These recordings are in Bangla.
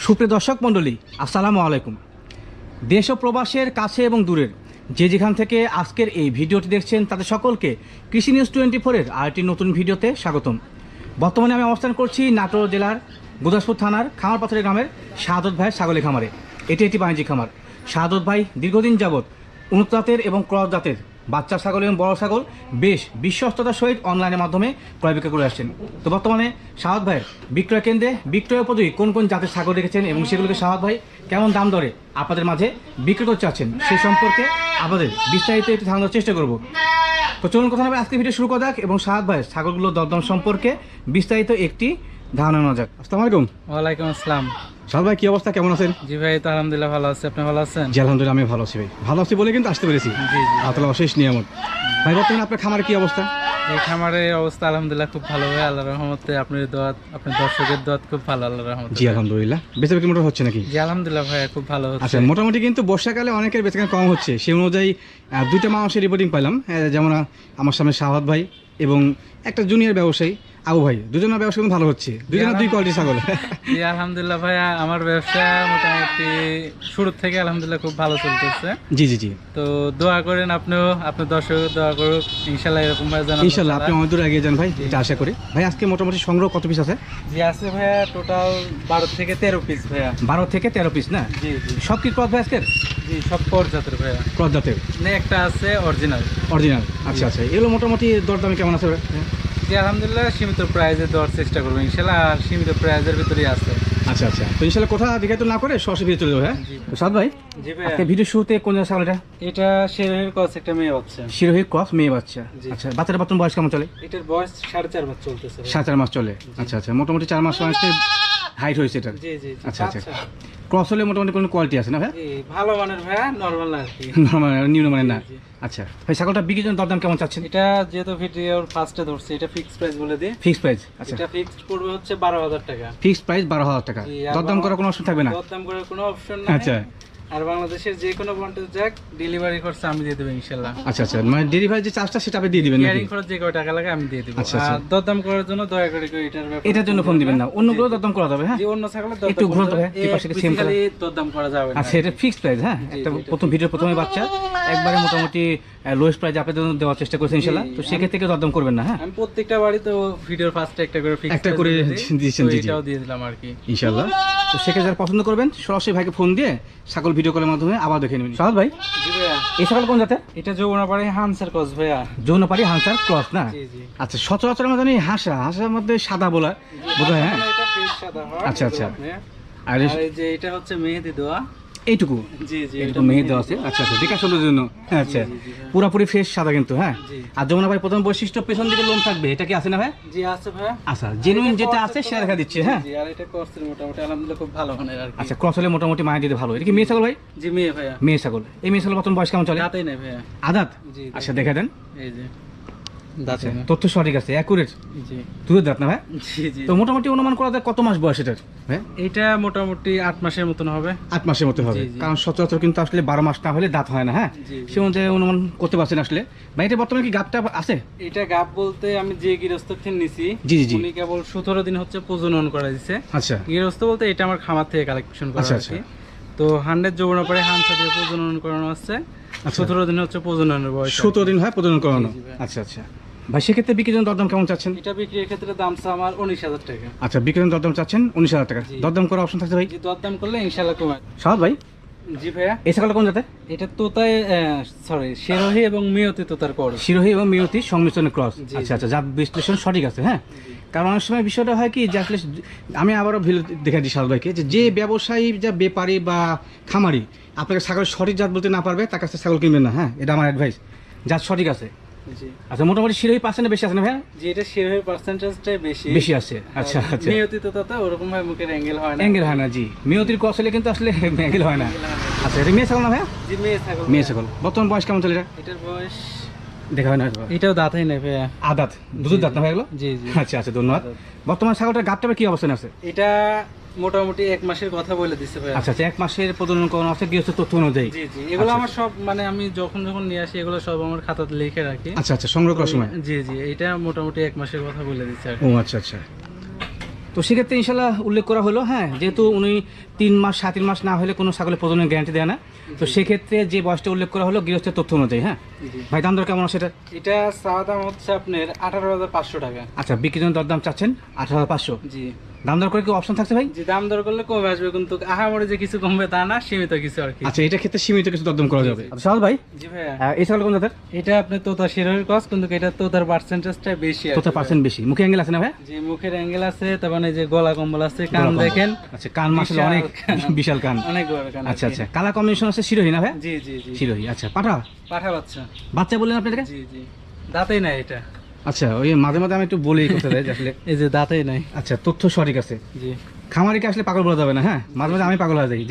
সুপ্রিয় দর্শক মণ্ডলী, আসসালামু আলাইকুম। দেশ ও প্রবাসের কাছে এবং দূরের যে যেখান থেকে আজকের এই ভিডিওটি দেখছেন তাদের সকলকে কৃষি নিউজ 24-এর আরেকটি নতুন ভিডিওতে স্বাগতম। বর্তমানে আমি অবস্থান করছি নাটোর জেলার গুদাসপুর থানার খামারপাথরের গ্রামের শাহাদত ভাইয়ের ছাগলের খামারে। এটি একটি বাণিজ্যিক খামার। শাহাদত ভাই দীর্ঘদিন যাবৎ উন্নত জাতের এবং ক্রস জাতের বাচ্চা ছাগল এবং বড় ছাগল বেশ বিশ্বস্ততার সহিত অনলাইনের মাধ্যমে ক্রয় বিক্রয় করে আসছেন। তো বর্তমানে শাহাদ ভাইয়ের বিক্রয় কেন্দ্রে বিক্রয় উপযোগী কোন কোন জাতের ছাগল রেখেছেন এবং সেগুলোকে শাহাদ ভাই কেমন দাম দরে আপনাদের মাঝে বিক্রি করতে চাচ্ছেন সেই সম্পর্কে আপনাদের বিস্তারিত একটু জানানোর চেষ্টা করব। তো চলুন কথা হবে, আজকে ভিডিও শুরু করা যাক এবং শাহাদ ভাইয়ের ছাগলগুলোর দরদাম সম্পর্কে বিস্তারিত একটি ধারণা নেওয়া যাক। আসসালামু আলাইকুম। ওয়ালাইকুম আসসালাম। শাহাদ ভাই, কি অবস্থা, কেমন আছেন? জি ভাই, তো আলহামদুলিল্লাহ ভালো আছি। আপনি ভালো আছেন? জি আলহামদুলিল্লাহ, আমি ভালো আছি ভাই। ভালো আছি বলে কিন্তু আসতে পেরেছি। জি জি। আপনার অশেষ নিয়ামত। ভাই বর্তমানে আপনার খামারে কি অবস্থা? এই খামারের অবস্থা আলহামদুলিল্লাহ খুব ভালো ভাই, আল্লাহর রহমতে। আপনার দোয়া, আপনার দর্শকের দোয়া খুব ভালো, আল্লাহর রহমতে। জি আলহামদুলিল্লাহ। বেচা বিক্রি মোটামুটি হচ্ছে নাকি? জি আলহামদুলিল্লাহ ভাই, খুব ভালো হচ্ছে। আচ্ছা, মোটামুটি কিন্তু বর্ষাকালে অনেকের বেচাকেনা কম হচ্ছে, সেই অনুযায়ী দুইটা মানুষের রিপোর্টিং পাইলাম। যেমন আমার সামনে শাহাদ ভাই এবং একটা জুনিয়র ব্যবসায়ী আবু ভাই, দুজনের ব্যবসা কিন্তু ভালো হচ্ছে, দুজনের দুই কোয়ালিটি ছাগল। জি আলহামদুলিল্লাহ ভাই, আমার ব্যবসা মোটামুটি শুরু থেকে আলহামদুলিল্লাহ খুব ভালো চলতেছে। জি জি জি। তো দোয়া করেন, আপনিও আপনার দর্শক দোয়া করুক, ইনশাল্লাহ এরকম ভাই জানান। ইনশাল্লাহ আপনি অনেক দূর এগিয়ে যান ভাই, এটা আশা করি। ভাই আজকে মোটামুটি সংগ্রহ কত পিস আছে? জি আছে ভাইয়া, টোটাল 12 থেকে 13 পিস ভাইয়া। 12 থেকে 13 পিস না? জি জি। সব কি ক্রস ভাই আজকের? জি সব ক্রস জাতের ভাইয়া। ক্রস জাতের একটা আছে অরিজিনাল। অরিজিনাল। আচ্ছা আচ্ছা, এগুলো মোটামুটি দরদামে কেমন আছে? জি আলহামদুলিল্লাহ সীমিত প্রাইজে দেওয়ার চেষ্টা করবো ইনশাল্লাহ, আর সীমিত প্রাইজের ভিতরেই আছে। আচ্ছা আচ্ছা, তো ইনশাল্লাহ কোথা দিকে তো না করে সরাসরি ভিডিও চলে যাবো। হ্যাঁ তো সাদ ভাই, জি ভাই, আজকে ভিডিও শুরুতে কোন জায়গা ছাগল এটা? এটা শেরের ক্রস একটা মেয়ে বাচ্চা। শিরোহী ক্রস মেয়ে বাচ্চা। জি। আচ্ছা, বাচ্চার বর্তমান বয়স কেমন চলে? এটার বয়স 4.5 মাস চলতেছে ভাই। 4.5 মাস চলে। আচ্ছা আচ্ছা, মোটামুটি 4 মাস হাইট হয়েছে এটা। জি জি জি। আচ্ছা আচ্ছা, ক্রস হলে মোটামুটি কোনো কোয়ালিটি আছে না ভাই? জি ভালো মানের ভাই, নরমাল না আর কি। নরমাল নিম্নমানের না? জি। আচ্ছা ভাই, ছাগলটা বিক্রির জন্য দরদাম কেমন চাচ্ছেন? এটা যেহেতু ভিডিওর ফার্স্টে ধরছে, এটা ফিক্সড প্রাইস বলে দিই। Fixed price? আচ্ছা, এটা ফিক্সড পড়বে হচ্ছে 12,000 টাকা। ফিক্সড প্রাইস 12,000 টাকা। জি, আর দরদাম করার কোনো অপশন থাকবে না? দরদাম করার কোনো অপশন নাই। আচ্ছা আর বাংলাদেশের যে কোনো পয়েন্টে যাক, ডেলিভারি খরচ আমি দিয়ে দেবো ইনশাল্লাহ। আচ্ছা আচ্ছা, মানে ডেলিভারি যে চার্জটা সেটা আপনি দিয়ে দিবেন নাকি? ক্যারিং খরচ যে কয় টাকা লাগে আমি দিয়ে দেবো। আচ্ছা, আচ্ছা। আর দরদাম করার জন্য দয়া করে কেউ এটার ব্যাপারে এটার জন্য ফোন দিবেন না, অন্যগুলো দরদাম করা যাবে। হ্যাঁ যে অন্য ছাগলের একটু দরদাম ঘুরো করা তবে, যাবে, এই পাশে এক same বেসিক্যালি দরদাম করা যাবে না। আচ্ছা, এটা ফিক্সড প্রাইস। হ্যাঁ, একটা জি, প্রথম ভিডিওর প্রথমে বাচ্চা একবারে মোটামুটি লোয়েস্ট প্রাইস আপনাদের জন্য দেওয়ার চেষ্টা করেছেন ইনশাআল্লাহ। তো সেক্ষেত্রে কেউ দরদাম করবেন না। হ্যাঁ, আমি প্রত্যেকটা বাড়িতে ভিডিওর ফার্স্টে একটা করে ফিক্স একটা করে দিয়েছেন। জি জি, এটাও দিয়ে দিলাম আর কি ইনশাআল্লাহ। তো সেক্ষেত্রে যারা পছন্দ করবেন সরাসরি ভাইকে ফোন দিয়ে ছাগল ভিডিও কলের মাধ্যমে আবার দেখে নেবেন। সাহাদ ভাই, জি ভাইয়া, এই ছাগল কোন জাতের? এটা যৌবনাপাড়ি হানসার ক্রস ভাইয়া। যৌনপাড়ি হান্সার ক্রস না? জি জি। আচ্ছা, সচরাচর মধ্যে হাঁসার মধ্যে সাদা বলা বোধ হয়। হ্যাঁ, এটা ফ্রেশ সাদা হয়। আচ্ছা, আচ্ছা। আর আর এই যে এটা হচ্ছে মেহেদি দেওয়া। এইটুকু জি জি, এইটুকু মেয়ে দেওয়া আছে। আচ্ছা আচ্ছা, দেখা সুন্দর জন্য। আচ্ছা, জি, জি, ভাই। পুরাপুরি ফ্রেশ সাদা কিন্তু। হ্যাঁ, জি। আর যমুনা ভাই প্রথম বৈশিষ্ট্য পেছন দিকে লোম থাকবে, এটা কি আছে না ভাই? জি আছে ভাইয়া। আচ্ছা, জেনুইন যেটা আছে সেটা দেখা দিচ্ছে। হ্যাঁ, জি, আর এটা ক্রসের মোটামুটি আলহামদুলিল্লাহ খুব ভালো মানের আর কি। আচ্ছা, ক্রস হলে মোটামুটি মায়ের দিতে ভালো। এটা কি মেয়ে ছাগল ভাই? জি মেয়ে ভাইয়া। মেয়ে ছাগল। এই মেয়ে ছাগল প্রথম বয়স কেমন চলে? দাঁতেই নেই ভাইয়া। আদাত? জি, আচ্ছা, দেখে দেন। এই যে আচ্ছা, দাঁতেই না। তথ্য সঠিক আছে, অ্যাকুরেট। জি দুধের দাঁত না ভাই? জি জি। তো মোটামুটি অনুমান করা যায় কত মাস বয়স এটার? হ্যাঁ, এটা মোটামুটি 8 মাসের মতন হবে। 8 মাসের মতো হবে। জি, জি। কারণ সচরাচর কিন্তু আসলে 12 মাস না হলে দাঁত হয় না। হ্যাঁ, জি, জি। সে অনুযায়ী অনুমান করতে পারছেন আসলে। ভাই এটা বর্তমানে কি গাবটা আছে? এটা গাব বলতে আমি যে গৃহস্থ থেকে নিছি, জি, জি, জি। উনি কেবল 17 দিন হচ্ছে প্রজনন করা দিছে। আচ্ছা গৃহস্থ বলতে এটা আমার খামার থেকে কালেকশন করা আচ্ছা, আর কি। তো 100 যৌবনা পরে হানসা দিয়ে প্রজনন করানো আছে। আচ্ছা। 17 দিন হচ্ছে প্রজননের বয়স। 17 দিন হয় প্রজনন করানো। জি, জি ভাই। আচ্ছা আচ্ছা ভাই, সেক্ষেত্রে বিক্রির জন্য দরদাম কেমন চাচ্ছেন? এটা বিক্রির ক্ষেত্রে দাম আমার 19,000 টাকা। আচ্ছা, বিক্রির জন্য দরদাম চাচ্ছেন 19,000 টাকা। জি। দরদাম করার অপশন থাকছে ভাই? জি দরদাম করলে ইনশাআল্লাহ কমায়। সাহাদ ভাই, জি ভাইয়া, এই ছাগলটা কোন জাতের? এটা তোতায় সরি শেরোহি এবং মিয়তি তোতার কর। শিরোহী এবং মিয়তি সংমিশ্রণের ক্রস। জি, আচ্ছা জি। আচ্ছা, জাত বিশ্লেষণ সঠিক আছে। হ্যাঁ, কারণ অনেক সময় বিষয়টা হয় কি যে আসলে আমি আবারও ভিডিও দেখা দিই সাহাদ ভাইকে যে ব্যবসায়ী যা ব্যাপারী বা খামারি আপনাকে ছাগলের সঠিক জাত বলতে না পারবে তার কাছে ছাগল কিনবেন না। হ্যাঁ, এটা আমার অ্যাডভাইস। জাত সঠিক আছে। জি আচ্ছা, মোটামুটি শিরোহী পার্সেন্টে বেশি আছে না ভাই? জি, এটা শেরোহির পার্সেন্টেজটাই বেশি। বেশি আছে। আচ্ছা আচ্ছা, মিয়তি তোতাতে ওরকম ভাবে মুখের অ্যাঙ্গেল হয় না। অ্যাঙ্গেল হয় না। জি, মিয়তির ক্রস হলে কিন্তু আসলে অ্যাঙ্গেল হয় না। আচ্ছা, এটা মেয়ে ছাগল না ভাই? জি মেয়ে ছাগল। মেয়ে ছাগল। বর্তমান বয়স কেমন চলে এটা? এটার বয়স দেখা হয় না হয়তো। এটাও দাঁতই নেই ভাইয়া। আদাত, দুধের দাঁত না ভাই এগুলো? জি জি। আচ্ছা আচ্ছা, ধন্যবাদ। বর্তমান ছাগলটার গাবটা কি অবস্থানে আছে? এটা মোটামুটি 1 মাসের কথা বলে দিচ্ছে ভাইয়া। আচ্ছা আচ্ছা, 1 মাসের প্রজনন করানো আছে গৃহস্থ তথ্য অনুযায়ী। জি জি, এগুলো আচ্ছা, আমার সব মানে আমি যখন নিয়ে আসি এগুলো সব আমার খাতাতে লিখে রাখি। আচ্ছা আচ্ছা, সংগ্রহ করার সময়। জি জি, এটা মোটামুটি 1 মাসের কথা বলে দিচ্ছে আর কি। ও আচ্ছা আচ্ছা, তো সেক্ষেত্রে ইনশাল্লাহ উল্লেখ করা হলো, হ্যাঁ, যেহেতু উনি 3 মাস 3.5 মাস না হলে কোনো ছাগলের প্রজননের গ্যারান্টি দেয় না, তো সেক্ষেত্রে যে বয়সটা উল্লেখ করা হলো গৃহস্থের তথ্য অনুযায়ী। হ্যাঁ ভাই, দাম দর কেমন আছে এটা? এটা চাওয়া দাম হচ্ছে আপনার 18,500 টাকা। আচ্ছা, বিক্রির জন্য দরদাম চাচ্ছেন 18,500। জি দাম দর করে কি অপশন থাকছে ভাই? জি, দাম দর করলে কমে আসবে, কিন্তু আহামরি যে কিছু কমবে তা না, সীমিত কিছু আর কি। আচ্ছা, এটা ক্ষেত্রে সীমিত কিছু দরদাম করা যাবে। আচ্ছা সাহাল ভাই, জি ভাইয়া, এই ছাগল কোন জাতের? এটা আপনি তোতা শিরোহির ক্রস, কিন্তু এটা তোতার পার্সেন্টেজটা বেশি আর কি। কত পার্সেন্ট বেশি? মুখে অ্যাঙ্গেল আছে না ভাই? জি, মুখের অ্যাঙ্গেল আছে, তার মানে যে গলা কম্বল আছে, কান দেখেন। আচ্ছা, কান মাসলে অনেক বিশাল কান। অনেক বড় কান। আচ্ছা আচ্ছা, কালার কম্বিনেশন আছে শিরোহী না ভাই? জি জি জি, শিরোহী। আচ্ছা, পাঠা পাঠা বাচ্চা। বাচ্চা বললেন আপনাদেরকে? জি জি, দাঁতেই নাই এটা। আচ্ছা, ওই মাঝে মাঝে আমি একটু বলেই করতে যাই যে আসলে। এই যে দাঁতেই নাই। আচ্ছা, তথ্য সঠিক আছে। জি, খামারিকে আসলে পাগল বলা যাবে না। হ্যাঁ, মাঝে মাঝে আমি পাগল হয়ে যাই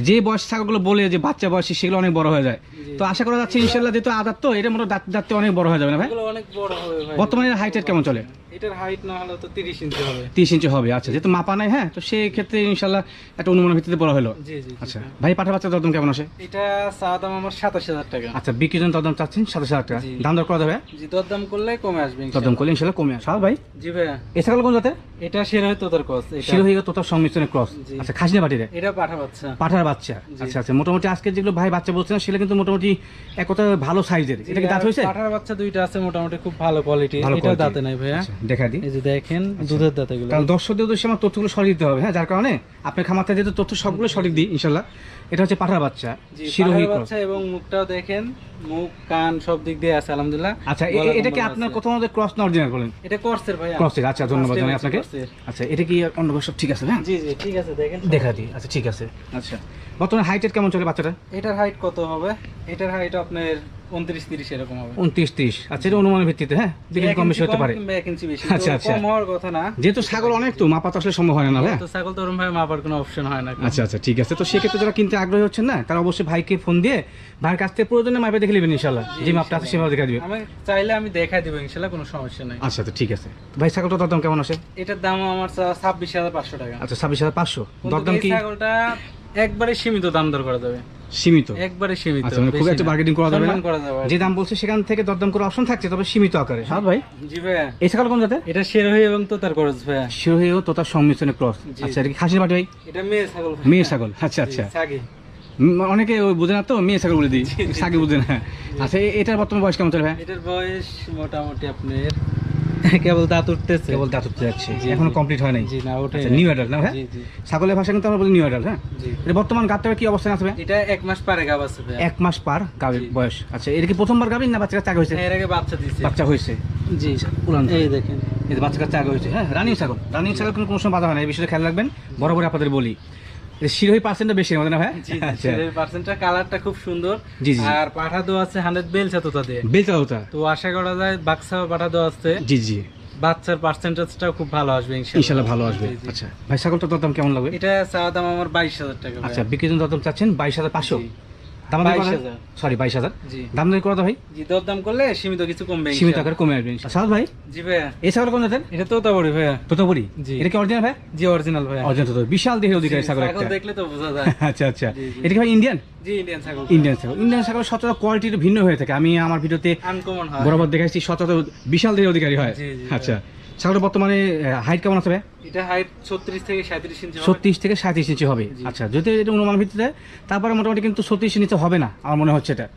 যে বয়স ছাগলগুলো বলে যে বাচ্চা বয়সী, সেগুলো অনেক বড় হয়ে যায়। তো আশা করা যাচ্ছে ইনশাল্লাহ, যেহেতু আদার তো এটা মোট দাঁতে অনেক বড় হয়ে যাবে না ভাই? এগুলো অনেক বড় হবে ভাই। বর্তমানে হাইটের কেমন চলে? এটার হাইট না হলে তো 30 ইঞ্চি হবে। 30 ইঞ্চি হবে। আচ্ছা, যেহেতু মাপা নাই, হ্যাঁ, তো সেই ক্ষেত্রে ইনশাল্লাহ একটা অনুমানের ভিত্তিতে বড় হলো। জি জি। আচ্ছা ভাই, পাঠা বাচ্চার দরদাম কেমন আছে? এটা চাওয়া দাম আমার 27,000 টাকা। আচ্ছা, বিক্রির জন্য দরদাম চাচ্ছেন 27,000 টাকা। জি। দাম দর করা যাবে? জি, দরদাম করলে কমে আসবে দরদাম ইনশাআল্লাহ। করলে ইনশাল্লাহ কমে আসে। ভাই, জি ভাইয়া, এই ছাগল কোন জাতের? এটা শিরোহি তোতার ক্রস। এটা শিরোহী ও তোতার সংমিশ্রণের ক্রস। জি। আচ্ছা, খাসিনা বাটিরে এটা পাঠা বাচ্চা। পাঠার বাচ্চা। জি। আচ্ছা আচ্ছা, মোটামুটি আজকে যেগুলো ভাই বাচ্চা বলছেন সেগুলো কিন্তু মোটামুটি এক কথা ভালো সাইজের। এটা কি দাঁত হয়েছে? পাঠার বাচ্চা দুইটা আছে, মোটামুটি খুব ভালো কোয়ালিটি। ভালো এটা quality। দাঁতে নাই ভাইয়া। আচ্ছা, দেখা দিই। এই যে দেখেন দুধের দাঁত এগুলো। কারণ দর্শকদের উদ্দেশ্যে আমার তথ্যগুলো সঠিক দিতে হবে, হ্যাঁ, যার কারণে আপনার খামার থেকে যেহেতু তথ্য সবগুলো সঠিক দিই ইনশাল্লাহ। এটা হচ্ছে পাঠার বাচ্চা, জি, শিরোহী পাঠার ক্রস। বাচ্চা, এবং মুখটাও দেখেন, মুখ কান সব দিক দিয়ে আছে আলহামদুলিল্লাহ। আচ্ছা, গলা এটা কি কম্বল আপনার আছে। কোথাও আমাদের ক্রস না অরিজিনাল বলেন? এটা ক্রসের ভাইয়া। ক্রসের। আচ্ছা, ধন্যবাদ জানাই First আপনাকে। cross-এর। আচ্ছা, এটা কি অন্য সব ঠিক আছে? হ্যাঁ, জি জি, ঠিক আছে, দেখেন দেখা দিই। আচ্ছা, ঠিক আছে। আচ্ছা, বর্তমানে হাইটের কেমন চলে বাচ্চাটা? এটার হাইট কত হবে? এটার হাইট আপনার 29-30 এরকম হবে। 29-30। আচ্ছা, এটা অনুমানের ভিত্তিতে, হ্যাঁ, দেখে কম বেশি হতে পারে। কিংবা 1 ইঞ্চি বেশি। আচ্ছা, তো আচ্ছা। কম হওয়ার কথা না। যেহেতু ছাগল অনেক, তো মাপা তো আসলে সম্ভব হয় না ভাই। তো ছাগল তো ওরকম ভাবে মাপার কোনো অপশন হয় না। আচ্ছা আচ্ছা, ঠিক আছে। তো সেক্ষেত্রে যারা কিনতে আগ্রহী হচ্ছেন না, তারা অবশ্যই ভাইকে ফোন দিয়ে ভাইয়ের কাছ থেকে প্রয়োজনে মাপে দেখে নেবেন ইনশাল্লাহ। যে মাপটা আছে সেভাবে দেখা দিবে। আমি চাইলে আমি দেখাই দিব ইনশাআল্লাহ, কোনো সমস্যা নাই। আচ্ছা, তো ঠিক আছে। ভাই, ছাগলটার দাম কেমন আছে? এটার দাম আমার 26,500 টাকা। আচ্ছা, 26,500। কিন্তু দরদাম এই কি? ছাগলটা একবারে সীমিত দাম দর করা যাবে। সীমিত? একবারে সীমিত। আচ্ছা, মানে খুব বেশি একটা না। বার্গেনিং করা যাবে না? সম্মান করা যাবে। যে দাম বলছে সেখান থেকে দরদাম করার অপশন থাকছে, তবে সীমিত আকারে। হ্যাঁ ভাই, জি ভাইয়া, এই ছাগল কোন জাতের? এটা শিরোহী এবং তোতার ক্রস ভাইয়া। শিরোহী ও তোতার সংমিশ্রণে ক্রস। জি। আচ্ছা, এটা কি খাসির বাটি ভাই? এটা মেয়ে ছাগল ভাইয়া। মেয়ে ছাগল। আচ্ছা আচ্ছা, ছাগি। অনেকে ওই বুঝে না, তো মেয়ে ছাগল বলে দিই, ছাগি বুঝে না। আচ্ছা, এটার বর্তমান বয়স কেমন চলে ভাই? এটার বয়স মোটামুটি আপনার কেবল দাঁত উঠতেছে। কেবল দাঁত উঠতে যাচ্ছে, জি, এখনো জি। কমপ্লিট হয় নাই। জি না, ওঠে। নিউ অ্যাডাল্ট না ভাই? জি জি ছাগলের ভাষা কিন্তু আমরা বলি নিউ অ্যাডাল্ট। হ্যাঁ, জি। এটা বর্তমান গাবটার কি অবস্থায় আছে ভাই? এটা 1 মাস পারে গাব আছে ভাইয়া। 1 মাস পার গাভীর জি। বয়স। আচ্ছা, এটা কি প্রথমবার গাভীর না বাচ্চা কাচ্চা আগে হয়েছে? এর আগে বাচ্চা দিছে। বাচ্চা হয়েছে। জি, উলান এই দেখেন। এই যে বাচ্চা কাচ্চা আগে হয়েছে। হ্যাঁ, রানিং ছাগল। রানিং ছাগল কোনো সময় বাধা হয় না, এই বিষয়ে খেয়াল রাখবেন। বরাবর আপনাদের বলি, শিরোহী পার্সেন্টটা বেশি আমাদের না ভাই? জি, আচ্ছা, ছেলের পার্সেন্টটা কালারটা খুব সুন্দর। জি, জি। আর পাঠা দো আছে 100 বেলচা তোতা দিয়ে। বেলচা ওটা। তো আশা করা যায় বাক্সা পাঠা দো আছে, জি জি, বাচ্চার পার্সেন্টেজটাও খুব ভালো আসবে ইনশাআল্লাহ। ইনশাল্লাহ ভালো আসবে। জি, জি। আচ্ছা ভাই, ছাগলটার দরদাম কেমন লাগবে? এটা চাওয়া দাম আমার 22,000 টাকা ভাইয়া। আচ্ছা, বিক্রির জন্য দরদাম চাচ্ছেন 22,500। জি। দাম 22,000 সরি 22,000। জি দাম দর করে দাও ভাই, জি, দরদাম করলে সীমিত কিছু কমবে সীমিত ইনশাআল্লাহ। আকারে কমে আসবে ইনশাল্লাহ। সাদ ভাই, জি ভাইয়া, এই ছাগল কোন জাতের? এটা তোতাবড়ি ভাইয়া। তোতাপুরি? জি। এটা কি অরিজিনাল ভাই? জি, অরিজিনাল ভাইয়া। অরিজিনাল তোতা, বিশাল দেহের অধিকারী জি, ছাগল ছাগল একটা। দেখলে তো বোঝা যায়। আচ্ছা আচ্ছা, জি, জি। এটা কি ভাই ইন্ডিয়ান? জি, ইন্ডিয়ান ছাগল। ইন্ডিয়ান ছাগল। ইন্ডিয়ান ছাগল সচরাচর কোয়ালিটি ভিন্ন হয়ে থাকে। আমি আমার ভিডিওতে আনকমন হয়। বরাবর দেখাচ্ছি সচরাচর বিশাল দেহের অধিকারী হয়। জি, জি, আচ্ছা, ছাগলটা বর্তমানে হাইট কেমন আছে ভাই? এটা হাইট 36 থেকে 37 ইঞ্চি হবে। 36 থেকে 37 ইঞ্চি হবে। জি। আচ্ছা, যদি এটা অনুমান ভিত্তিতে, তারপরে মোটামুটি কিন্তু 36 নিচে হবে না আমার মনে হচ্ছে এটা।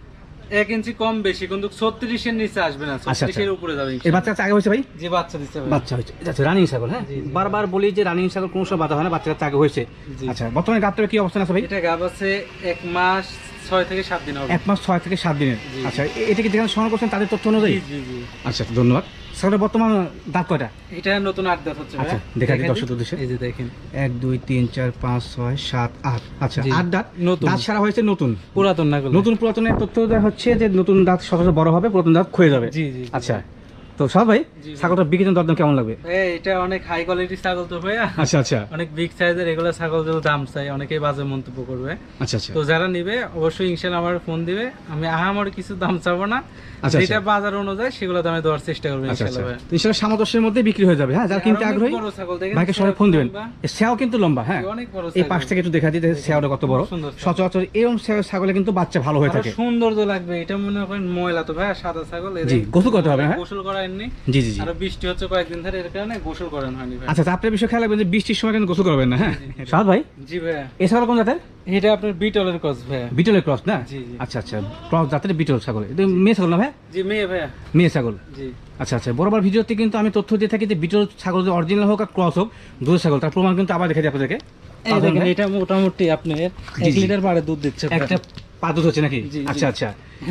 1 ইঞ্চি কম বেশি, কিন্তু 36 এর নিচে আসবে না, আচ্ছা, 36 এর উপরে যাবে এই ইনশাআল্লাহ। বাচ্চা কাচ্চা আগে হয়েছে ভাই? যে বাচ্চা দিতে হবে। বাচ্চা হয়েছে। আচ্ছা, রানিং ছাগল। হ্যাঁ, জি, জি। বারবার বলি যে রানিং ছাগল কোনো সময় বাধা হয় না, বাচ্চা কাচ্চা আগে হয়েছে। জি। আচ্ছা, বর্তমানে গাবটার কি অবস্থান আছে ভাই? এটা গাব আছে 1 মাস 6 থেকে 7 দিন হবে। 1 মাস 6 থেকে 7 দিনের। জি। আচ্ছা, এটা কি যেখানে সংগ্রহ করছেন তাদের তথ্য অনুযায়ী? জি জি জি। আচ্ছা, ধন্যবাদ। ছাগলের বর্তমান দাঁত কয়টা? এটা নতুন 8 দাঁত হচ্ছে আচ্ছা, ভাইয়া। দেখা দিই দেখেন দর্শক উদ্দেশ্যে। এই যে দেখেন, 1 2 3 4 5 6 7 8। আচ্ছা, জি। 8 দাঁত। নতুন। দাঁত সারা হয়েছে নতুন। পুরাতন না নতুন পুরাতনের তথ্য হচ্ছে যে নতুন দাঁত সচরাচর বড় হবে, পুরাতন দাঁত ক্ষয়ে যাবে। জি জি। আচ্ছা, তো সব ভাই, জি, জি। ছাগলটা বিক্রির জন্য দরদাম কেমন লাগবে? এটা অনেক হাই কোয়ালিটির ছাগল তো ভাইয়া, আচ্ছা আচ্ছা অনেক বিগ সাইজের। এগুলো ছাগল যদি দাম চাই, অনেকেই বাজে মন্তব্য করবে। আচ্ছা আচ্ছা তো যারা নিবে অবশ্যই ইনশাআল্লাহ আমার ফোন দিবে। আমি আহামরি কিছু দাম চাবো না, আচ্ছা, যেটা বাজার অনুযায়ী সেগুলো দামে দেওয়ার চেষ্টা করবো আচ্ছা আচ্ছা, ইনশাআল্লাহ ভাইয়া। তো ইনশাআল্লাহ সামঞ্জস্যের মধ্যে বিক্রি হয়ে যাবে। হ্যাঁ, যারা কিনতে আর অনেক আগ্রহী বড় ছাগল দেখেন, ভাইকে সবাই ফোন দিবেন। লম্বা। এর সেও কিন্তু লম্বা। হ্যাঁ, অনেক বড় এই ছাগল। পাশ থেকে একটু দেখা দিতে সেওটা কত বড়। খুব সুন্দর ছাগল। সচরাচর এরকম ছাগলে কিন্তু বাচ্চা ভালো হয়ে আরো থাকে। সুন্দর তো লাগবে। এটা মনে করেন ময়লা তো ভাইয়া, সাদা ছাগল। এদের জি, গোসল করতে হবে। হ্যাঁ, গোসল করা পারেননি। জি জি জি। আর বৃষ্টি হচ্ছে কয়েকদিন ধরে, এর কারণে গোসল করেন হয়নি ভাই। আচ্ছা আপনার বিষয় খেয়াল রাখবেন যে বৃষ্টির সময় কিন্তু গোসল করবেন না, হ্যাঁ সাহাদ ভাই। জি ভাইয়া, এই ছাগল কোন জাতের? এটা আপনার বিটলের ক্রস ভাইয়া। বিটলের ক্রস না? জি জি। আচ্ছা আচ্ছা, ক্রস জাতের বিটল ছাগল। এটা মেয়ে ছাগল না ভাই? জি মেয়ে ভাইয়া। মেয়ে ছাগল। জি আচ্ছা আচ্ছা, বরাবর ভিডিওতে কিন্তু আমি তথ্য দিয়ে থাকি যে বিটল ছাগল যে অরিজিনাল হোক আর ক্রস হোক, দুধের ছাগল, তার প্রমাণ কিন্তু আবার দেখে দিই আপনাদেরকে। এই দেখেন, এটা মোটামুটি আপনার জি, 1 জি। লিটার পারে দুধ দিচ্ছে প্রায়। একটা পা দুধ হচ্ছে নাকি? জি, জি। আচ্ছা আচ্ছা,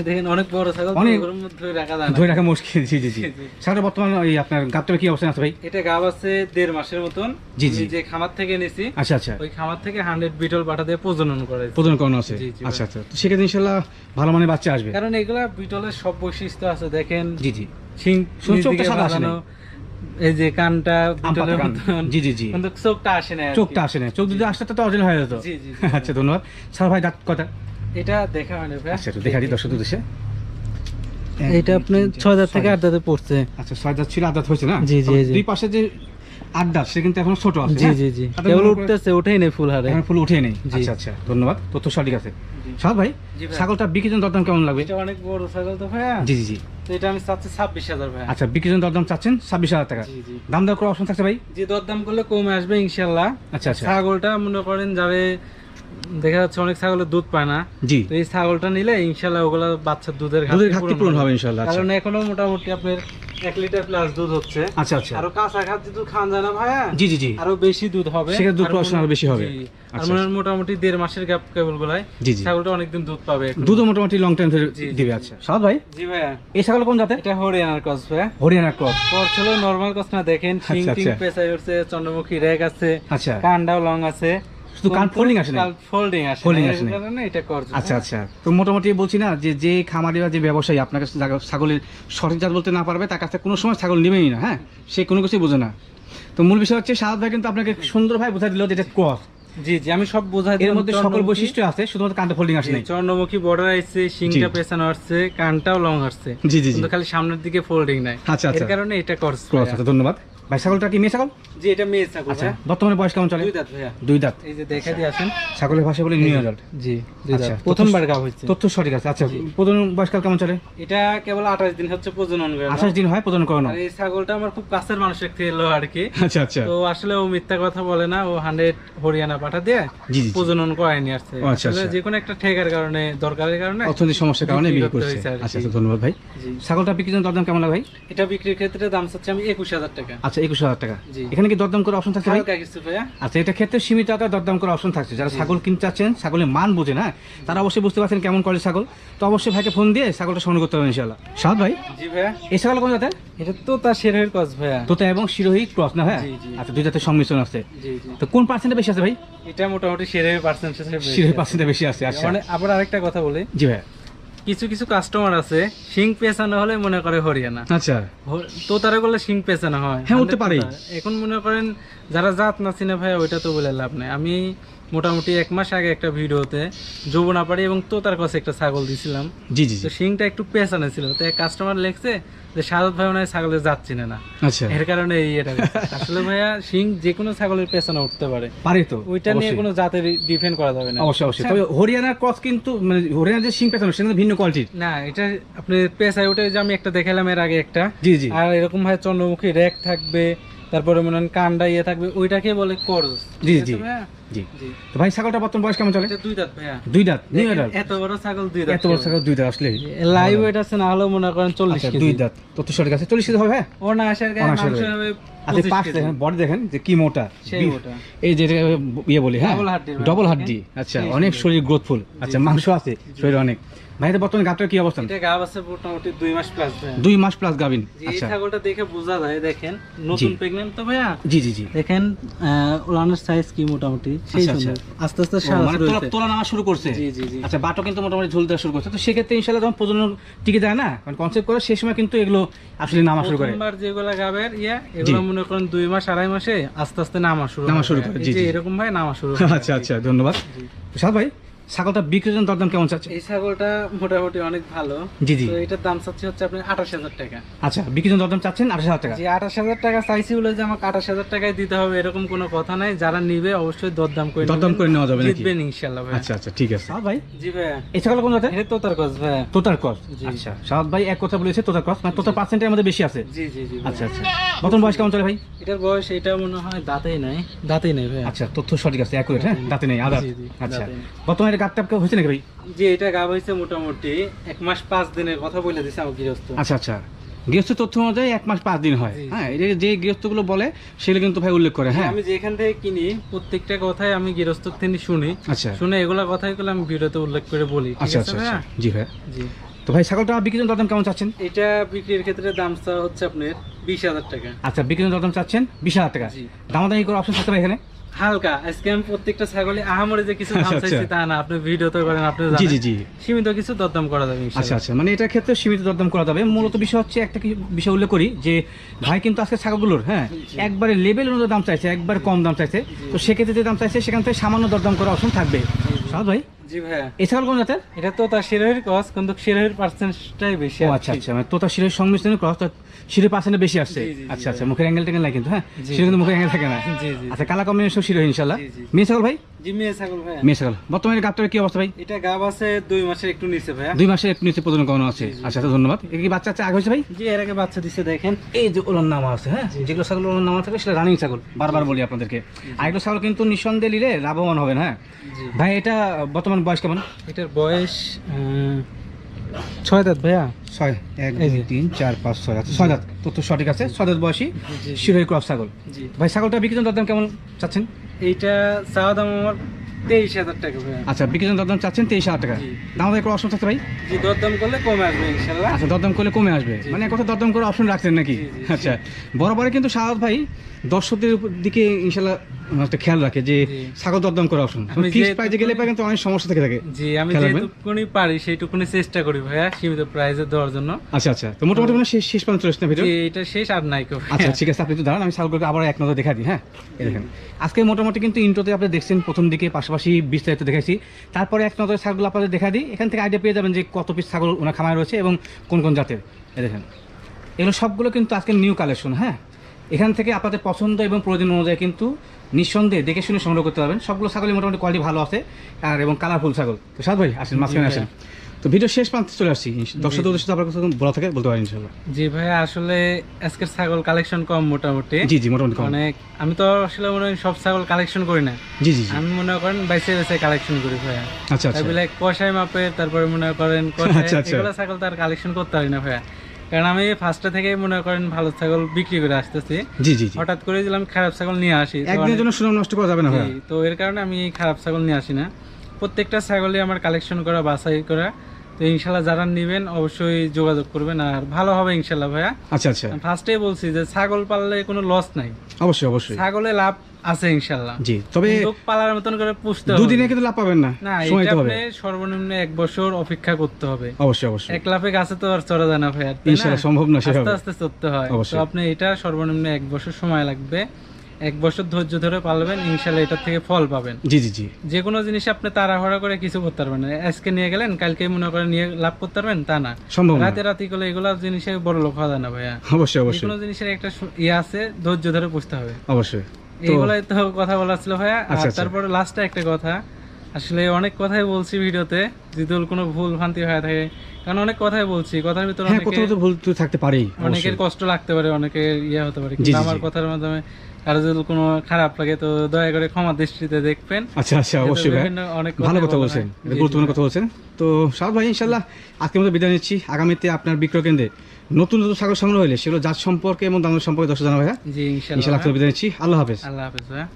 দেখেন অনেক বড় ছাগল, অনেক- ওর মধ্যে ধরে রাখা যায় না। ধরে রাখা মুশকিল। জি জি জি। জি, জি। ছাগলের বর্তমান ওই আপনার গাবটার কি অবস্থা আছে ভাই? এটা গাব আছে 1.5 মাসের মতন। জি, আমি জি। যে খামার থেকে নিছি, আচ্ছা আচ্ছা, ওই খামার থেকে 100 বিটল পাঠা দিয়ে প্রজনন করে। প্রদান করানো আছে। জি, জি, আচ্ছা আচ্ছা, তো সেক্ষেত্রে ইনশাল্লাহ ভালো মানের বাচ্চা আসবে। কারণ এগুলা বিটলের সব বৈশিষ্ট্য আছে, দেখেন জি জি, শিং শুধু চোখটা নিচ দিকে সাদা আসে বাঁধানো, এই যে কানটা বিটলের কান। মতন, জি জি জি, কিন্তু চোখটা আসে না আর কি। চোখটা আসে না, চোখ যদি আসতে তো অরিজিনাল হয়ে যেত। জি, জি, জি। আচ্ছা ধন্যবাদ। স্যার ভাই দাঁত কটা? এটা দেখা হয় না ভাই। আচ্ছা একটু দেখা দিই দর্শক উদ্দেশ্যে। এটা আপনি 6 দাঁত থেকে 8 দাঁতে পড়ছে। আচ্ছা 6 দাঁত ছিল, 8 দাঁত হয়েছে না? জি, জি, জি। দুই পাশে যে 8 দাঁত সে কিন্তু এখনো ছোট আছে। জি হ্যাঁ? জি জি, তাদের কেবল মনে করে- উঠতেছে, ওঠেই নেই ফুল হারে। এখন ফুল উঠে নেই। জি। আচ্ছা আচ্ছা, ধন্যবাদ, তথ্য সঠিক আছে। জি। সাহাদ ভাই, জি ভাই। ছাগলটা বিক্রির জন্য দরদাম কেমন লাগবে? এটা অনেক বড় ছাগল তো ভাইয়া। জি জি জি। তো এটা আমি চাচ্ছি 26,000 ভাই। আচ্ছা বিক্রির জন্য দরদাম চাচ্ছেন 26,000 টাকা। জি জি। দাম দর করার অপশন থাকছে ভাই? যে দরদাম করলে কমে আসবে ইনশাআল্লাহ। আচ্ছা আচ্ছা, ছাগলটা মনে করেন যারে দেখা যাচ্ছে অনেক ছাগলের দুধ পায় না, জি, তো এই ছাগলটা নিলে ইনশাআল্লাহ ওগুলা বাচ্চার দুধের দুধের ঘাটতি পূরণ হবে ইনশাআল্লাহ। আচ্ছা কারণ এখনো মোটামুটি আপনার 1 লিটার প্লাস দুধ হচ্ছে। আচ্ছা আচ্ছা, আরো কাঁচা খাদ্য দুধ খান যায় না ভাইয়া, জি জি জি, আরো বেশি দুধ হবে। সেক্ষেত্রে দুধ আর production আরো বেশি হবে। জি। আর আচ্ছা, মনে হয় মোটামুটি 1.5 মাসের গ্যাপ কেবল গুলাই জি জি, ছাগলটা অনেকদিন দুধ পাবে এখনো। দুধও মোটামুটি লং টাইম ধরে জি, জি, দিবে। জি। আচ্ছা সাহাদ ভাই, জি ভাইয়া, এই ছাগল কোন জাতের? এটা হরিয়ানার ক্রস ভাইয়া। হরিয়ানা ক্রস। পর ছিল নরমাল ক্রস না, দেখেন শিং আচ্ছা, টিং আচ্ছা। পেঁচাই উঠছে, চন্দ্রমুখী রেক আছে, আচ্ছা, কানটাও লং আছে, শুধু কান ফোল্ডিং আসে না? ফোল্ডিং আসে Folding না, আসে এর না। কারণে এটা ক্রস। আচ্ছা আচ্ছা, তো মোটামুটি বলছি না যে যে খামারি বা যে ব্যবসায়ী আপনার কাছে ছাগলের সঠিক জাত বলতে না পারবে, তার কাছে কোনো সময় ছাগল নেবেই না। হ্যাঁ, সে কোনো কিছুই বোঝে না। তো মূল বিষয় হচ্ছে সাহাদ ভাই কিন্তু আপনাকে সুন্দরভাবে বোঝা দিল যে এটা ক্রস। জি জি, আমি সব বোঝাই এর দিলাম। মধ্যে সকল বৈশিষ্ট্য আছে, শুধুমাত্র কানটা ফোল্ডিং আসে নাই। চন্দ্রমুখী বর্ডার আসছে, শিংটা জি। পেছানো আসছে, কানটাও লং আসছে, জি জি জি, কিন্তু খালি সামনের দিকে ফোল্ডিং নাই। আচ্ছা আচ্ছা, এর কারণে এটা ক্রস। ক্রস আছে। ধন্যবাদ ভাই। ছাগলটা কি মেয়ে ছাগল? জি, এটা মেয়ে ছাগল আচ্ছা, ভাইয়া। বর্তমানে বয়স কেমন চলে? 2 দাঁত ভাইয়া। 2 দাঁত। এই যে দেখা দিয়ে আসেন। ছাগলের ভাষা বলে নিউ অ্যাডাল্ট। জি, 2 আচ্ছা, দাঁত। প্রথমবার গাব হচ্ছে। তথ্য সঠিক আছে। আচ্ছা, জি। প্রজনন বয়সকাল কেমন চলে? এটা কেবল 28 দিন হচ্ছে প্রজনন করে। 28 দিন হয় প্রজনন করানো। আর এই ছাগলটা আমার খুব কাছের মানুষের থেকে এলো আর কি। আচ্ছা আচ্ছা, তো আসলে ও মিথ্যা কথা বলে না, ও 100 হরিয়ানা পাঠা দিয়ে জি জি জি। প্রজনন করায় নিয়ে আসছে। ও আচ্ছা, আসলে আচ্ছা। যে কোনো একটা ঠেকার কারণে, দরকারের কারণে অর্থনৈতিক সমস্যার কারণে বিক্রি বিক্রি করতে করছে। হয়েছে আর কি। আচ্ছা আচ্ছা, ধন্যবাদ ভাই। জি। ছাগলটা বিক্রির জন্য দরদাম কেমন লাগে ভাই? এটা বিক্রির ক্ষেত্রে দাম চাচ্ছে আমি 21,000 টাকা। আচ্ছা 21,000 টাকা। জি। এখানে কি দরদাম করার অপশন থাকছে ভাই? হালকা কিছু ভাইয়া। আচ্ছা, এটা ক্ষেত্রে সীমিত আকারে দরদাম করার অপশন থাকছে। যারা ছাগল কিনতে চাচ্ছেন, ছাগলের মান বোঝে না, তারা অবশ্যই বুঝতে পারছেন কেমন কোয়ালিটির ছাগল, তো অবশ্যই ভাইকে ফোন দিয়ে ছাগলটা সংগ্রহ করতে হবে ইনশাআল্লাহ। সাহাদ ভাই, জি ভাইয়া, এই ছাগল কোন জাতের? এটা তো তার শেরের কস ভাইয়া। তোতা এবং শিরোহী ক্রস না ভাই? জি, জি। আচ্ছা, দুই জাতের সংমিশ্রণ আছে। জি জি, তো কোন পার্সেন্টে বেশি আছে ভাই? এটা মোটামুটি শেরের পার্সেন্টেজ শিরোহী পার্সেন্টে বেশি আছে। আচ্ছা, আবার আরেকটা কথা বলি, জি ভাই। কিছু কিছু কাস্টমার আছে শিং পেছানো হলে মনে করে হরিয়ানা, আচ্ছা, তো তারা বলে শিং পেছানো হয়। হ্যাঁ, হতে পারে। এখন মনে করেন যারা জাত না চিনে ভাই, ওইটা তো বলে লাভ নেই। আমি মোটামুটি 1 মাস আগে একটা ভিডিওতে যৌবনাপাড়ি এবং তোতার কাছে একটা ছাগল দিছিলাম, জি জি জি। তো শিংটা একটু পেছানো ছিল, তো এক কাস্টমার লেখছে যে সাদত ভাই মনে হয় ছাগলের জাত চিনে না, আচ্ছা, এর কারণে এই এটা আসলে ভাইয়া শিং যে কোনো ছাগলের পেছনে উঠতে পারে, পারে তো। ওইটা নিয়ে অবশ্যই। কোনো জাতের ডিফেন্ড করা যাবে না। অবশ্যই অবশ্যই। তবে হরিয়ানার ক্রস কিন্তু মানে হরিয়ানার যে সিং পেছানো সেটা কিন্তু ভিন্ন কোয়ালিটির। না, এটা আপনি পেছায় ওটা যে আমি একটা দেখালাম এর আগে একটা, জি জি আর এরকম ভাই চন্দ্রমুখী রেক থাকবে, তারপরে মনে হয় কান্ডা ইয়ে থাকবে, ওইটাকে বলে করজ। জি, ঠিক আছে জি। ভাইয়া? জি। জি। তো ভাই ছাগলটা বর্তমান বয়স কেমন চলে? এটা 2 দাঁত ভাইয়া। 2 দাঁত, নিউ দেখেন, অ্যাডাল্ট। এত বড় ছাগল 2 দাঁত। এত বড় ছাগল 2 দাঁত আসলে লাইভ ওয়েট আছে না হলেও মনে করেন 40 আচ্ছা, কেজি। 2 দাঁত। তত সঠিক আছে। 40 কেজি হবে হ্যাঁ? ও না আসার গায়ে অনায়াসে মাংস হবে। হবে আচ্ছা, 25 পাশ কেজি। দেখেন, বডি দেখেন যে কি মোটা। সেই মোটা। এই যে এটা ইয়ে বলি, হ্যাঁ, Double হাড্ডির ভাই। ডবল হাড্ডি। আচ্ছা, জি, অনেক জি। শরীর গ্রোথফুল। আচ্ছা, মাংস আছে শরীরে অনেক। ভাই এটা বর্তমানে গাবটার কি অবস্থান? এটা গাব আছে মোটামুটি 2 মাস প্লাস ভাইয়া। 2 মাস প্লাস গাবিন। যে এই আচ্ছা, ছাগলটা দেখে বোঝা যায়, দেখেন নতুন জি। প্রেগন্যান্ট তো ভাইয়া, জি জি জি। দেখেন ওলানের সাইজ কি মোটামুটি সেই আচ্ছা, সুন্দর। আস্তে আস্তে ও, সাজ মানে রয়েছে। তোলা নামা শুরু করছে। জি জি জি। আচ্ছা, বাটো কিন্তু মোটামুটি ঝুল দেওয়া শুরু করছে। তো সেক্ষেত্রে ইনশাআল্লাহ যখন প্রজনন টিকে যায় না, কারণ কনসেপ্ট করে সেই সময় কিন্তু এগুলো আসলে নামা শুরু করে। প্রথমবার যেগুলা গাবের এগুলো মনে করেন 2 মাস 2.5 মাসে আস্তে আস্তে নামা শুরু নামা শুরু হয়। করে, এই জি, যে জি। এরকম ভাই নামা শুরু হয়। আচ্ছা আচ্ছা, ধন্যবাদ। সাদ ভাই, ছাগলটা বিক্রির জন্য দরদাম কেমন চাচ্ছে? এই ছাগলটা মোটামুটি অনেক ভালো। জি জি। তো এটার দাম চাচ্ছি হচ্ছে আপনি 28,000 টাকা। আচ্ছা, বিক্রির জন্য দরদাম চাচ্ছেন 28,000 টাকা। জি 28,000 টাকা চাইছি বলে যে আমাকে 28,000 টাকায় দিতে হবে এরকম কোনো কথা নাই। যারা নিবে অবশ্যই দরদাম করে নেওয়া যাবে নাকি? জিতবেন ইনশাআল্লাহ ভাই। আচ্ছা আচ্ছা, ঠিক আছে। সাদ ভাই, জি ভাইয়া। এই ছাগল কোন জাতের? এটা তোতার ক্রস ভাইয়া। তোতার ক্রস। জি। আচ্ছা, সাদ ভাই এক কথা বলেছে তোতার ক্রস, মানে তোতার পার্সেন্টের মধ্যে বেশি আছে। জি জি জি। আচ্ছা আচ্ছা, বর্তমান বয়স কেমন চলে ভাই? এটার বয়স এটা মনে হয় দাঁতেই নাই ভাইয়া। আচ্ছা, তথ্য সঠিক আছে, অ্যাকুরেট। হ্যাঁ, দাঁতে নেই, আদাত। জি, জি, আচ্ছা, দাঁতে নেই। বর্তমানে এটা গাবটাপ হয়েছে নাকি ভাই? জি এটা গাব হয়েছে মোটামুটি 1 মাস 5 দিনের কথা বলে দিছে আমার গৃহস্থ। আচ্ছা আচ্ছা, গৃহস্থ তথ্য অনুযায়ী 1 মাস 5 দিন হয়। জি, জি। হ্যাঁ, এটা যে গৃহস্থগুলো বলে সেগুলো কিন্তু ভাই উল্লেখ করে। হ্যাঁ, আমি যেখান থেকে কিনি প্রত্যেকটা কথাই আমি গৃহস্থ থেকে শুনি। আচ্ছা শুনে এগুলা কথাই গুলো আমি ভিডিওতে উল্লেখ করে বলি। ঠিক আচ্ছা আছে আচ্ছা ভাইয়া? আচ্ছা, জি ভাই। জি। তো ভাই ছাগলটা বিক্রির জন্য দরদাম কেমন চাচ্ছেন? এটা বিক্রির ক্ষেত্রে দাম হচ্ছে আপনার 20,000 টাকা। আচ্ছা, বিক্রির জন্য দরদাম চাচ্ছেন 20,000 টাকা। জি। দামাদামি করে অপশন থাকতে পারে এখানে? হালকা আজকে আমি প্রত্যেকটা ছাগলে আহামরি যে কিছু দাম আচ্ছা, চাইছি আচ্ছা। তা না, আপনি ভিডিওতে করেন আপনি জি জানেন। জি জি। সীমিত কিছু দরদাম করা যাবে আচ্ছা ইনশাআল্লাহ। আচ্ছা, মানে এটার ক্ষেত্রে সীমিত দরদাম করা যাবে। মূলত বিষয় হচ্ছে একটা কি বিষয় উল্লেখ করি যে ভাই কিন্তু আজকে ছাগলগুলোর হ্যাঁ জি। একবারে লেভেল অনুযায়ী দাম চাইছে, একবার কম দাম চাইছে। তো সেক্ষেত্রে যে দাম চাইছে সেখান থেকে সামান্য দরদাম করার অপশন থাকবে। সাদ ভাই, জি ভাইয়া। এই ছাগল কোন জাতের? এটা তো তার শিরোহির ক্রস, কিন্তু শিরোহির পার্সেন্টটাই বেশি। ও আচ্ছা আচ্ছা, মানে তোতা শিরের সংমিশ্রণে ক্রস শিরের পার্সেন্টে বেশি আসছে। জি, জি, জি, আচ্ছা আচ্ছা, মুখের অ্যাঙ্গেল ট্যাঙ্গেল নাই কিন্তু। হ্যাঁ, জি, শিরে কিন্তু মুখের অ্যাঙ্গেল থাকে না। জি জি। আচ্ছা, কালা কম্বিনেশন শিরে ইনশাল্লাহ। জি, জি। মেয়ে ছাগল ভাই? জি মেয়ে ছাগল ভাইয়া। মেয়ে ছাগল। বর্তমানে গাবটার কি অবস্থা ভাই? এটা গাব আছে 2 মাসের একটু নিচে ভাইয়া। 2 মাসের একটু নিচে প্রজনন করানো আছে। জি, জি। আচ্ছা আচ্ছা, ধন্যবাদ। এর কি বাচ্চা আগে হয়েছে ভাই? জি এর আগে বাচ্চা দিছে দেখেন। এই যে ওলার নামা আছে। হ্যাঁ, যেগুলো ছাগল ওলার নামা থাকে সেটা রানিং ছাগল, বারবার বলি আপনাদেরকে। আর এগুলো ছাগল কিন্তু নিঃসন্দেহে নিলে লাভবান হবেন। হ্যাঁ জি। ভাই, এটা বর্তমান বয়স কেমন? এটার বয়স 6 দাঁত ভাইয়া। 6, 1 এই 2 যে। 3 4 5 6। আচ্ছা, 6 দাঁত। তথ্য সঠিক আছে, 6 দাঁত বয়সী জি। শিরোহী ক্রস ছাগল। জি। ভাই ছাগলটা বিক্রির জন্য দরদাম কেমন চাচ্ছেন? এইটা চাওয়া দাম আমার 23,000 টাকা ভাইয়া। আচ্ছা, বিক্রির জন্য দরদাম চাচ্ছেন 23,000 টাকা। জি। দাম আমাদের কোনো অপশন থাকছে ভাই? জি দরদাম করলে কমে আসবে ইনশাআল্লাহ। আচ্ছা, দরদাম করলে কমে আসবে, জি। মানে কথা দরদাম করে অপশন রাখছেন নাকি? জি, জি, আচ্ছা, বরাবরই কিন্তু শাহাদ ভাই দর্শকদের দিকে ইনশাল্লাহ একটা খেয়াল রাখে যে জি। ছাগল দরদাম করা অপশন। আমি ফিক্সড যেহেতু- প্রাইসে গেলে পরে কিন্তু অনেক সমস্যা থেকে থাকে। জি আমি খেয়াল রাখবেন। যেটুকুনি পারি সেইটুকুনি চেষ্টা করি ভাইয়া সীমিত প্রাইসে দেওয়ার জন্য। আচ্ছা আচ্ছা, তো মোটামুটি মানে শেষ পর্যন্ত চলে আসছে ভিডিও। জি এটা শেষ আর নাই কেউ। আচ্ছা ঠিক আছে, আপনি তো দাঁড়ান, আমি ছাগলকে আবার এক নজর দেখা দিই। হ্যাঁ, এই দেখেন আজকে মোটামুটি কিন্তু ইন্ট্রোতে আপনি দেখছেন প্রথম দিকে, পাশাপাশি বিস্তারিত দেখাইছি। তারপরে এক নজরে ছাগল আপনাদের দেখা দিই, এখান থেকে আইডিয়া পেয়ে যাবেন যে কত পিস ছাগল ওনার খামারে রয়েছে এবং কোন কোন জাতের। এই দেখেন এগুলো সবগুলো কিন্তু আজকে নিউ কালেকশন। হ্যাঁ, এখান থেকে আপনাদের পছন্দ এবং প্রয়োজন অনুযায়ী কিন্তু নিঃসন্দেহে দেখে শুনে সংগ্রহ করতে পারবেন। সবগুলো ছাগলই মোটামুটি কোয়ালিটি ভালো আছে আর এবং কালারফুল ছাগল। তো সাদ ভাই আসেন, মাঝখানে আসেন। তো ভিডিও শেষ প্রান্তে চলে আসছি। দর্শকদের উদ্দেশ্যে আপনার কথা বলা থাকে বলতে পারেন ইনশাআল্লাহ। জি ভাইয়া আসলে আজকের ছাগল কালেকশন কম মোটামুটি। জি জি, মোটামুটি কম। অনেক আমি তো আসলে মনে হয় সব ছাগল কালেকশন করি না। জি জি জি। আমি মনে করেন বাইসে বাইসে কালেকশন করি ভাইয়া। আচ্ছা আচ্ছা তারপরে কষাই মাপের, তারপরে মনে করেন কষাই আচ্ছা, আচ্ছা। এগুলো ছাগল তো আর কালেকশন করতে পারি না ভাইয়া, কারণ আমি ফার্স্টে থেকে মনে করেন ভালো ছাগল বিক্রি করে আসতেছি। জি জি জি। হঠাৎ করে দিলাম খারাপ ছাগল নিয়ে আসি, তো একদিনের জন্য সুনাম নষ্ট করা যাবে না ভাই। জি, তো এর কারণে আমি খারাপ ছাগল নিয়ে আসি না। প্রত্যেকটা ছাগলই আমার কালেকশন করা, বাছাই করা। তো ইনশাল্লাহ যারা নেবেন অবশ্যই যোগাযোগ করবেন, আর ভালো হবে ইনশাল্লাহ ভাইয়া। আচ্ছা আচ্ছা, ফার্স্টেই বলছি যে ছাগল পাললে কোনো লস নাই, অবশ্যই অবশ্যই। ছাগলে লাভ আছে ইনশাল্লাহ। জি, তবে কিন্তু পালার মতন করে পুষতে হবে। দুদিনে কিন্তু লাভ পাবেন না, না, সময় এটা দিতে হবে। আপনি সর্বনিম্ন 1 বছর অপেক্ষা করতে হবে। অবশ্যই অবশ্যই, এক লাফে গাছে তো আর চড়া যায় না ভাইয়া, তাই না? ইনশাআল্লাহ সম্ভব না আস্তে সেভাবে। আস্তে চড়তে হয়। অবশ্যই। তো আপনি এটা সর্বনিম্ন 1 বছর সময় লাগবে। 1 বছর ধৈর্য ধরে পালবেন, ইনশাল্লাহ এটার থেকে ফল পাবেন। জি জি জি, যে কোনো জিনিস আপনি তাড়াহুড়া করে কিছু করতে পারবেন না। আজকে নিয়ে গেলেন কালকে মনে করেন নিয়ে লাভ করতে পারবেন তা না। সম্ভব না। রাতে রাতি করলে এগুলো জিনিসে বড় লোক হওয়া যায় না ভাইয়া। অবশ্যই যে অবশ্যই কোনো জিনিসের একটা ইয়ে আছে, ধৈর্য ধরে পুষতে হবে। অবশ্যই। তো এইগুলাই তো কথা বলার ছিল ভাইয়া। আর আচ্ছা, আচ্ছা। তারপরে লাস্টে একটা কথা, আসলে অনেক কথাই বলছি ভিডিওতে, যদি কোনো ভুল ভ্রান্তি হয়ে থাকে, কারণ অনেক কথাই বলছি, কথার ভিতরে হ্যাঁ, কোথাও তো ভুল তো থাকতে পারেই। অনেকের কষ্ট লাগতে পারে, অনেকের ইয়ে হতে পারে, জি, কিন্তু জি, আমার জি। কথার মাধ্যমে কারো যদি কোনো খারাপ লাগে তো দয়া করে ক্ষমা দৃষ্টিতে দেখবেন। আচ্ছা আচ্ছা, অবশ্যই ভাই, বিভিন্ন অনেক ভালো কথা বলা বলছেন, হয়। এটা জি, গুরুত্বপূর্ণ জি। কথা বলছেন। তো সাদ ভাই ইনশাআল্লাহ আজকের মতো বিদায় নিচ্ছি। আগামীতে আপনার বিক্রয় কেন্দ্রে নতুন নতুন ছাগল সংগ্রহ হলে সেগুলো জাত সম্পর্কে এবং দাম সম্পর্কে দর্শক জানা ভাইয়া। জি ইনশাআল্লাহ ইনশাআল্লাহ। বিদায় নিচ্ছি। আল্লাহ হাফেজ। আল্লাহ হাফেজ ভাইয়া।